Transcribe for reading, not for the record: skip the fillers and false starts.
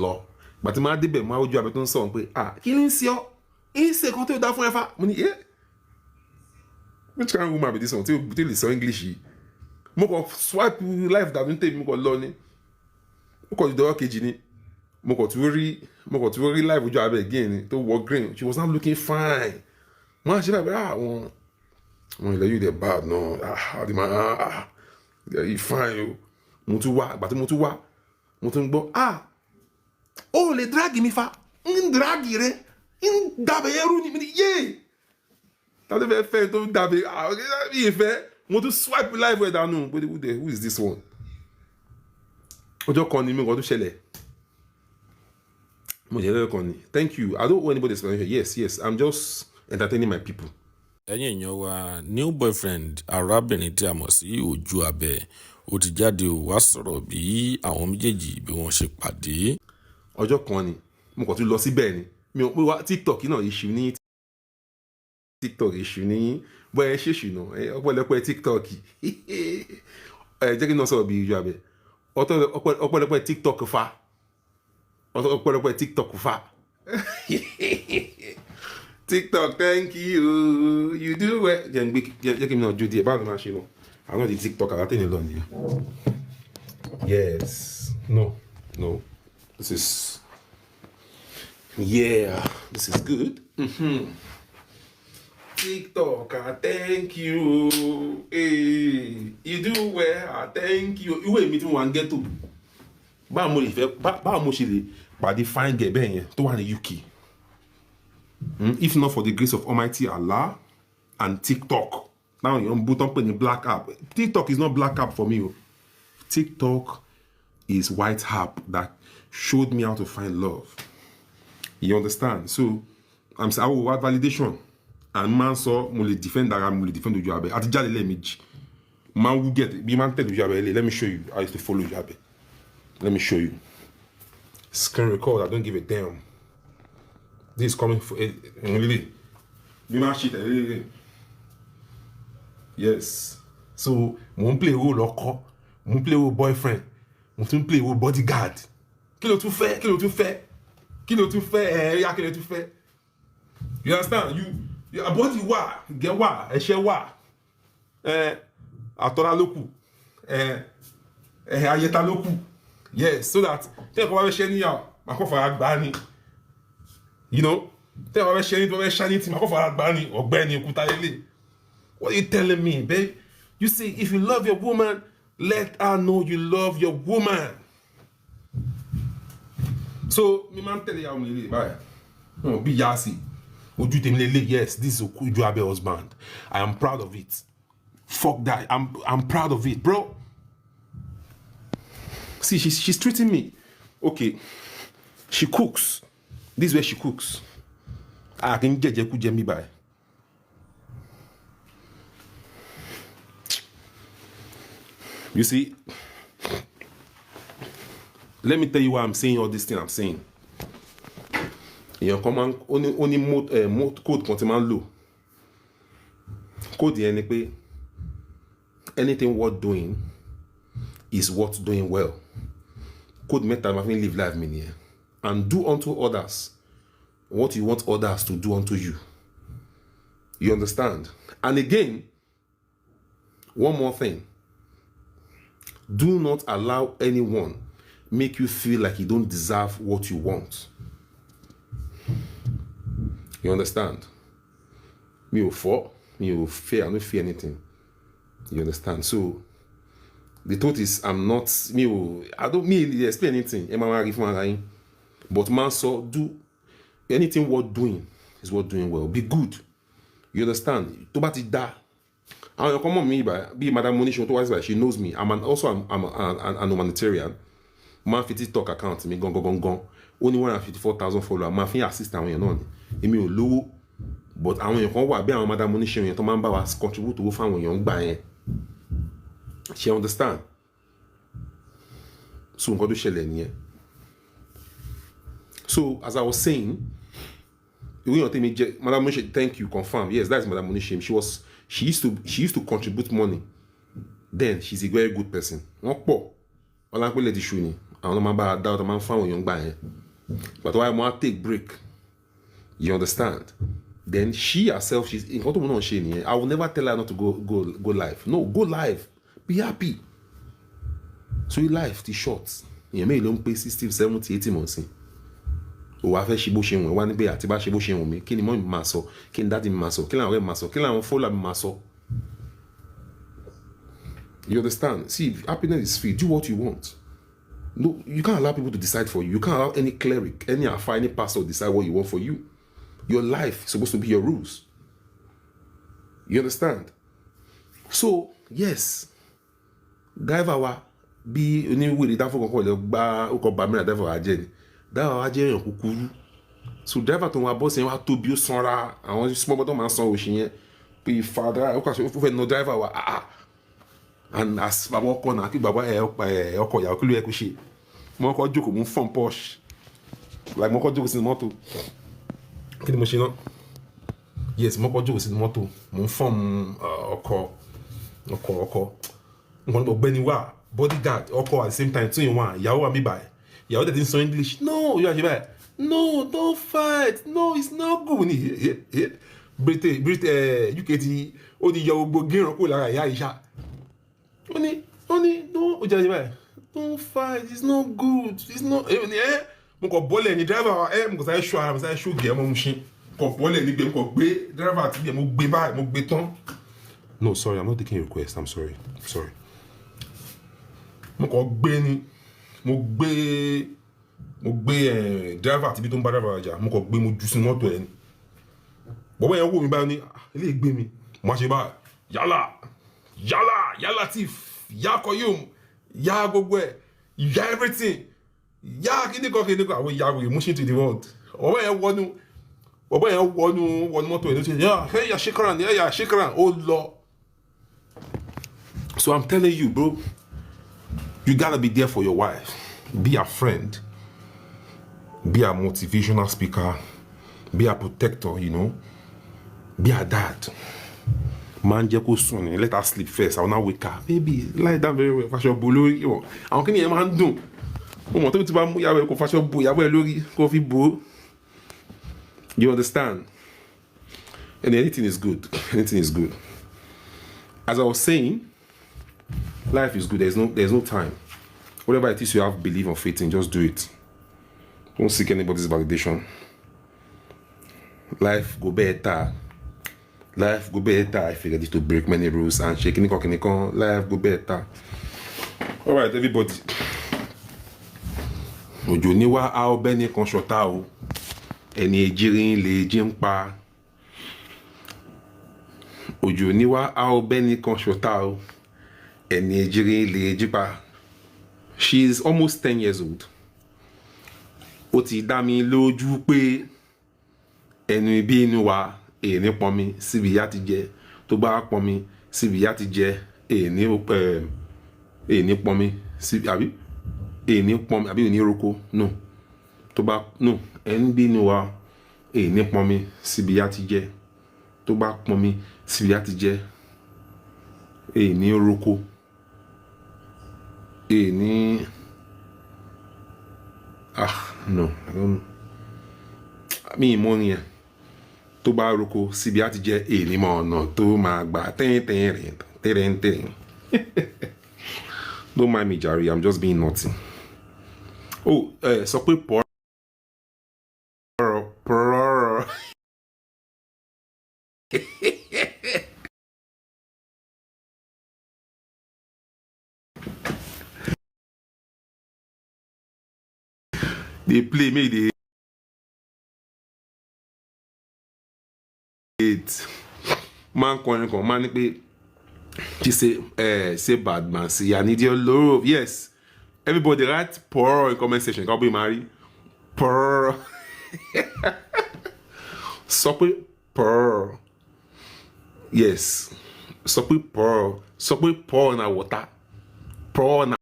lọ gbàtí máa débẹ̀ máa ojú abẹ tó ń sọ̀rọ̀ pé kí ni ń ṣe ọ́ ń ṣe kan tó dá fún ẹ fa mo ní which kind of woman be this one tí o lè sọ English yìí mo kàn swipe life dàbí tèmi mo kàn lọ ni mo kàn dọwọ́ kejì ni mo kàn tún rí life ojú abẹ again ni tó wọ green she was not looking fine wọ́n á ṣe báyìí àwọn ilẹ̀ yìí dẹ̀ bad no àdìmọ̀ yìí fine o mo tún wá àgbà tí mo tún wá mo tún gbọ́ ó lè dragi mi fa ń dragi rẹ ń dàbẹ̀ ẹrú ni mi ni yé tàbí fẹ́ tó ń dàbẹ̀ ìfẹ́ mo tún swipe life ẹ̀ dànù who is this one ọjọ́ kan ni mi nǹkan tó ṣẹlẹ̀ mo jẹ́ lọ́jọ́ kan ni thank you I don't owe anybody explanation yes I'm just entertaining my people. ẹ̀yin èèyàn wa new boyfriend arábìnrin tí a mọ̀ sí OJUABE ó ti jáde ó wá sọ̀rọ̀ bí àwọn méjèèjì bí wọ́n ṣe pàdé. ọjọ́ kan ni mo kàn tún lọ síbẹ̀ ni mi ò pé wá TikTok náà iṣu ní TikTok iṣu ní bóyá ẹ ṣèṣù náà ọ̀pọ̀lọpọ̀ TikTok jẹ́ kí n náà sọ̀rọ̀ bí OJUABE ọ̀pọ̀lọpọ̀ TikTok fa ọ̀pọ̀lọpọ̀ TikTok fa TikTok thank you you do well jẹ́ kí n náà ju díẹ̀ báwo ni máa ṣe lọ àwọn di TikTok àlátẹ̀yìn lọ nìyẹn yes no this is good TikTok thank you you do well thank you ìwé mi tí mo wà ń ghetto báwo mo ṣe lè pàdé fine girl bẹ́ẹ̀ yẹn tó wà ní UK if not for the grace of Almighty Allah and TikTok now you bó tán pè ní black app TikTok is not black app for me TikTok is white app that showed me how to find love you understand so I will want validation and man sọ mo lè defend ara mo lè defend OJUABE àti jáde lẹ́ẹ̀mejì man will get bí man tell OJUABE let me show you how I used to follow OJUABE let me show you screen record I don't give a damn this is coming for really bí man shit really. Yes. So, mo play role ọkọ, mo play role boyfriend, mo tún play role bodyguard. Kí ló tún fẹ́? Kí ló tún fẹ́? Kí ló tún fẹ́? Kí ló tún fẹ́? You understand? You body wà, get wà, ẹ̀ṣẹ̀ wà. Àtọ́lá ló kù. Ayẹta ló kù. Yes, so that tẹ́ ko bá fẹ́ ṣe níyàwó, má kọ́ fara gbá ni. You know? Tẹ́ ko bá fẹ́ ṣe ní tó fẹ́ ṣá ní tí má kọ́ fara gbá ni, ọ̀gbẹ́ni òkúta lélẹ̀. What are you telling me, babe? You see, if you love your woman, let her know you love your woman. So, me man tell you, bye. No, be yasi. Yes, this is OJUABE husband. I am proud of it. Fuck that. I'm proud of it, bro. See, she's treating me. Okay. She cooks. This is where she cooks. I can get me by. You see, let me tell you why I'm saying all this thing I'm saying. Èèyàn kan máa ó ní code kan tí máa ń lò. Code yẹn ni pé anything worth doing is worth doing well. Code mẹ́ta máa fi live life mi nìyẹn. And do unto others what you want others to do unto you. You understand? And again, one more thing. Do not allow anyone make you feel like you don't deserve what you want. You understand? Me ò fọ́, me ò fear, I don't fear anything. You understand? So the truth is, I don't explain anything. But man, so do anything worth doing is worth doing well. Be good. You understand? Tó bá ti dá. And come on me by Madam Monisha to she knows me. I'm an humanitarian. Man 50 TikTok account me gone. Only 154,000 followers. Man fin assist àwọn èèyàn náà ni. Èmi ò lówó. But àwọn èèyàn kan wà bí àwọn Madam Monisha yẹn tó máa ń bá wa contribute owó fáwọn èèyàn gbà yẹn. She understand? So nǹkan tó ṣẹlẹ̀ nìyẹn. So as I was saying, Madam Monisha, thank you, confirm. Yes, that's Madam Monisha. She used to contribute money. Then she's a very good person. Wọ́n pọ̀. Ọlápẹ̀lẹ̀ ti ṣu ni. Àwọn ọmọ bá dá ọ̀tọ̀ máa ń fáwọn èèyàn gbà yẹn. But why I take break? You understand? Then she herself, she's in what I will never tell her not to go live. No, go live. Be happy. So your life is short. You may long pay 60, 70, 80 months. O wa fẹ́ ṣe bó ṣe wọ̀n wá níbẹ̀ àti bá ṣe bó ṣe wọ̀n mi kí ni mọ́ mi máa sọ kí ni dáàdi mi máa sọ kí ni àwọn ọ̀rẹ́ mi máa sọ kí ni àwọn fọ́lá mi máa sọ. You understand? See, happiness is free. Do what you want. No, you can't allow people to decide for you. You can't allow any cleric, any alpha, any pastor to decide what you want for you. Your life is supposed to be your rules. You understand? So, yes, driver wa bí oníwèrè dáfọ́ kankan lè gba ọkọ̀ bàmírà driver wa jẹ́ ni. Driver wa jẹ́ èèyàn kúkúrú. So driver tó wá bọ́ọ̀sì yẹn wá tóbi ó sanra àwọn small bottom máa ń san òṣì yẹn pé ìfàdà ó kà sọ fẹ́ nà driver wa and as bàbá ọkọ̀ náà kí bàbá ọkọ̀ ìyàwó kí ló yẹ kó ṣe mo kọ́ jókòó mo ń fọ́n Porsche like mo kọ́ jókòó sínú mọ́tò kí ni mo ṣe náà yes mo kọ́ jókòó sínú mọ́tò mo ń fọ́n ọkọ̀ nǹkan tó gbẹ́ni wá bodyguard ọkọ̀ at the same time tún yẹn wá ìyàwó wa mi báyìí ìyàwó tẹ̀ ti ń sọ English no yóò ṣe báyìí no don't fight no it's not good ní Britain UK ti ó ti yọ gbogbo gíràn kúrò lára ìyá ìṣá ó ní no ó jẹ́ báyìí don't fight it's not good it's not mo kàn bọ́lẹ̀ ní driver mo kàn sáré ṣọ́ ara mo sáré ṣọ́ gẹ̀ mo mú ṣe kàn bọ́lẹ̀ nígbẹ́ mo kàn gbé driver àti ìgbẹ́ mo gbé báyìí mo gbé tán. No, sorry, I'm not taking your request. I'm sorry. Mo kàn gbé ni mo gbé driver àti ibi tó ń bá driver ọjà mo kàn gbé mo jù sínú mọ́tò ẹ̀ ni bọ́bọ́ yẹn wò mí báyìí ní ilé ìgbé mi mo ṣe báyìí yálà tí yá kọyọm yá gbogbo ẹ̀ yá everything yá kíníkan àwọn ìyá wòye moving to the world bọ́bọ́ yẹn wọnú mọ́tò ẹ̀ ló ṣe yá ṣíkàràn ó lọ. So I'm telling you, bro, you gotta be there for your wife. Be a friend. Be a motivational speaker. Be a protector, you know. Be a dad. Man, soon, let her sleep first. I will not wake her. Baby, lie down very well. Fashion bully. How can you man do? You understand? And anything is good. Anything is good. As I was saying, life is good. There's no time. Whatever it is you have belief or faith in, just do it. Don't seek anybody's validation. Life go better. Life go better if you're ready to break many rules and shake any life go better. Alright, everybody. Ojo ni wa a obeni kan shota o. Eni ejirin le jimpa. Ojo ni wa a obeni kan shota o. Eni ejirin le jipa. She's almost 10 years old. Ó ti dá mi lójú pé ẹnu ibi inú wa èní pọnmi síbi ìyá ti jẹ tó bá pọnmi síbi ìyá ti jẹ èní pọnmi síbi àbí èní pọnmi àbí èní roko no tó bá no ẹnu ibi inú wa èní pọnmi síbi ìyá ti jẹ tó bá pọnmi síbi ìyá ti jẹ èní roko èní no I don't mi money yẹn tó bá roko síbi àti jẹ èní mọ ọ̀nà tó máa gbà tẹ́rẹ̀ntẹ́rẹ̀. Don't mind me, Jerry, I'm just being naughty. Oh, sọ pé pọ̀rọ̀ they play me they man calling come man pe she say bad man see I need your love. Yes, everybody write poor in comment section. Can be married poor. So poor. Yes, so poor na water poor na